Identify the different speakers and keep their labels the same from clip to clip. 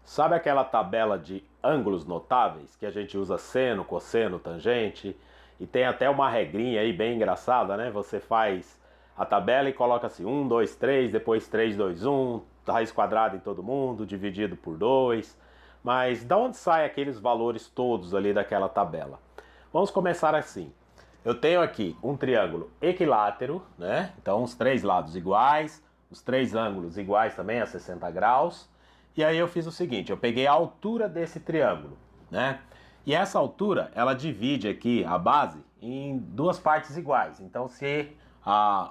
Speaker 1: Sabe aquela tabela de ângulos notáveis que a gente usa seno, cosseno, tangente e tem até uma regrinha aí bem engraçada, né? Você faz a tabela e coloca assim 1, 2, 3, depois 3, 2, 1, raiz quadrada em todo mundo, dividido por 2. Mas da onde saem aqueles valores todos ali daquela tabela? Vamos começar assim. Eu tenho aqui um triângulo equilátero, né? Então os três lados iguais, os três ângulos iguais também a 60 graus. E aí eu fiz o seguinte, eu peguei a altura desse triângulo, né? E essa altura, ela divide aqui a base em duas partes iguais. Então se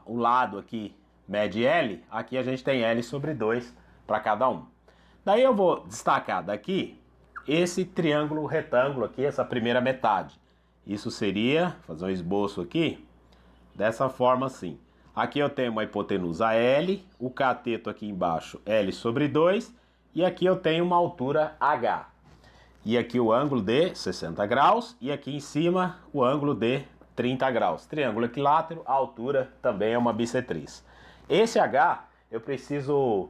Speaker 1: o lado aqui mede L, aqui a gente tem L sobre 2 para cada um. Daí eu vou destacar daqui esse triângulo retângulo aqui, essa primeira metade. Isso seria, fazer um esboço aqui, dessa forma assim. Aqui eu tenho uma hipotenusa L, o cateto aqui embaixo L sobre 2, e aqui eu tenho uma altura H. E aqui o ângulo de 60 graus, e aqui em cima o ângulo de 30 graus. Triângulo equilátero, a altura também é uma bissetriz. Esse H eu preciso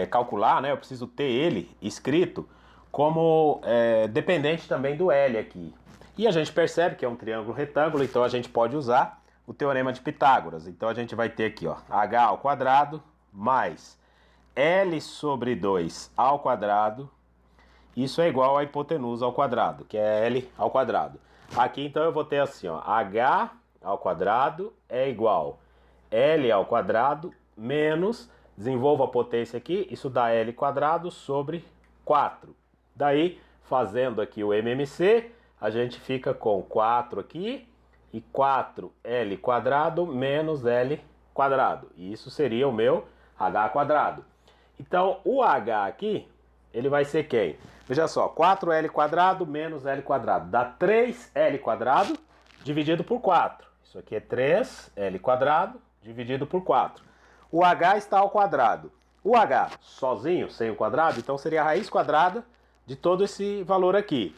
Speaker 1: calcular, né? Eu preciso ter ele escrito como dependente também do L aqui. E a gente percebe que é um triângulo retângulo, então a gente pode usar o teorema de Pitágoras. Então a gente vai ter aqui, ó, H ao quadrado mais L sobre 2 ao quadrado. Isso é igual à hipotenusa ao quadrado, que é L ao quadrado. Aqui então eu vou ter assim, ó, H ao quadrado é igual L ao quadrado menos, desenvolvo a potência aqui, isso dá L quadrado sobre 4. Daí, fazendo aqui o MMC, a gente fica com 4 aqui e 4L quadrado menos L quadrado. E isso seria o meu H quadrado. Então, o H aqui, ele vai ser quem? Veja só, 4L quadrado menos L quadrado dá 3L quadrado dividido por 4. Isso aqui é 3L quadrado dividido por 4. O H está ao quadrado. O H sozinho, sem o quadrado, então seria a raiz quadrada de todo esse valor aqui.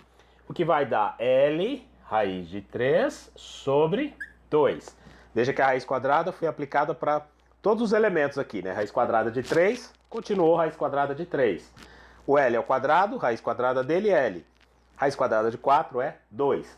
Speaker 1: O que vai dar L raiz de 3 sobre 2. Veja que a raiz quadrada foi aplicada para todos os elementos aqui, né? Raiz quadrada de 3, continuou raiz quadrada de 3. O L ao quadrado, raiz quadrada dele é L. Raiz quadrada de 4 é 2.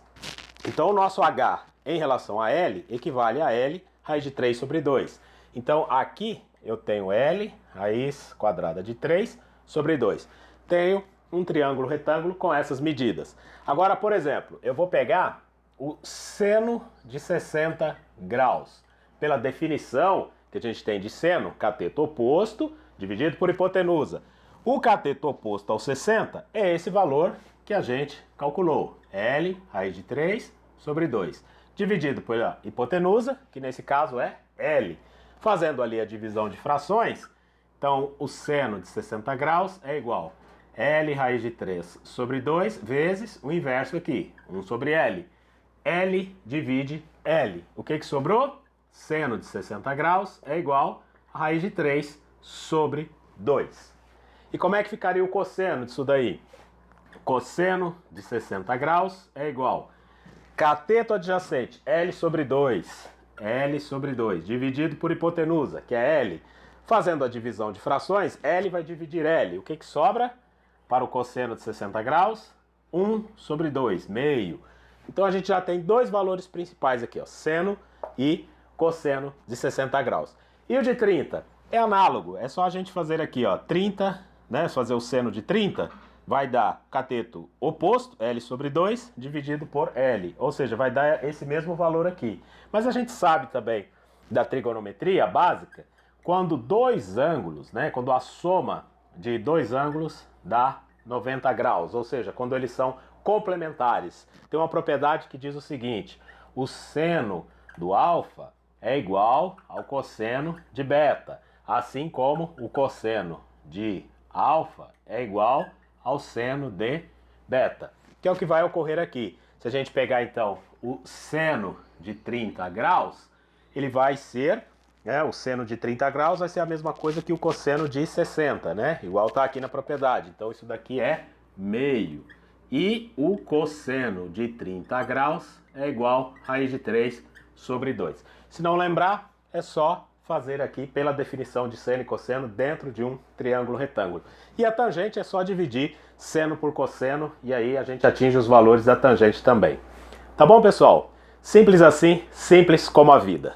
Speaker 1: Então o nosso H em relação a L equivale a L raiz de 3 sobre 2. Então aqui eu tenho L raiz quadrada de 3 sobre 2. Tenho um triângulo retângulo com essas medidas. Agora, por exemplo, eu vou pegar o seno de 60 graus. Pela definição que a gente tem de seno, cateto oposto dividido por hipotenusa. O cateto oposto ao 60 é esse valor que a gente calculou. L raiz de 3 sobre 2. Dividido pela hipotenusa, que nesse caso é L. Fazendo ali a divisão de frações, então o seno de 60 graus é igual L raiz de 3 sobre 2 vezes o inverso aqui, 1 sobre L. L divide L. O que sobrou? Seno de 60 graus é igual a raiz de 3 sobre 2. E como é que ficaria o cosseno disso daí? Cosseno de 60 graus é igual cateto adjacente, L sobre 2. L sobre 2, dividido por hipotenusa, que é L. Fazendo a divisão de frações, L vai dividir L. O que sobra para o cosseno de 60 graus? 1 sobre 2, meio. Então a gente já tem dois valores principais aqui, ó, seno e cosseno de 60 graus. E o de 30? É análogo, é só a gente fazer aqui, ó, 30, né, fazer o seno de 30, vai dar cateto oposto, L sobre 2, dividido por L. Ou seja, vai dar esse mesmo valor aqui. Mas a gente sabe também da trigonometria básica, quando dois ângulos, né, quando a soma de dois ângulos dá 90 graus. Ou seja, quando eles são complementares. Tem uma propriedade que diz o seguinte, o seno do alfa é igual ao cosseno de beta, assim como o cosseno de alfa é igual ao seno de beta, que é o que vai ocorrer aqui. Se a gente pegar então o seno de 30 graus, ele vai ser, o seno de 30 graus vai ser a mesma coisa que o cosseno de 60, né? Igual está aqui na propriedade. Então isso daqui é meio. E o cosseno de 30 graus é igual a raiz de 3 sobre 2. Se não lembrar, é só fazer aqui pela definição de seno e cosseno dentro de um triângulo retângulo. E a tangente é só dividir seno por cosseno e aí a gente atinge os valores da tangente também. Tá bom, pessoal? Simples assim, simples como a vida.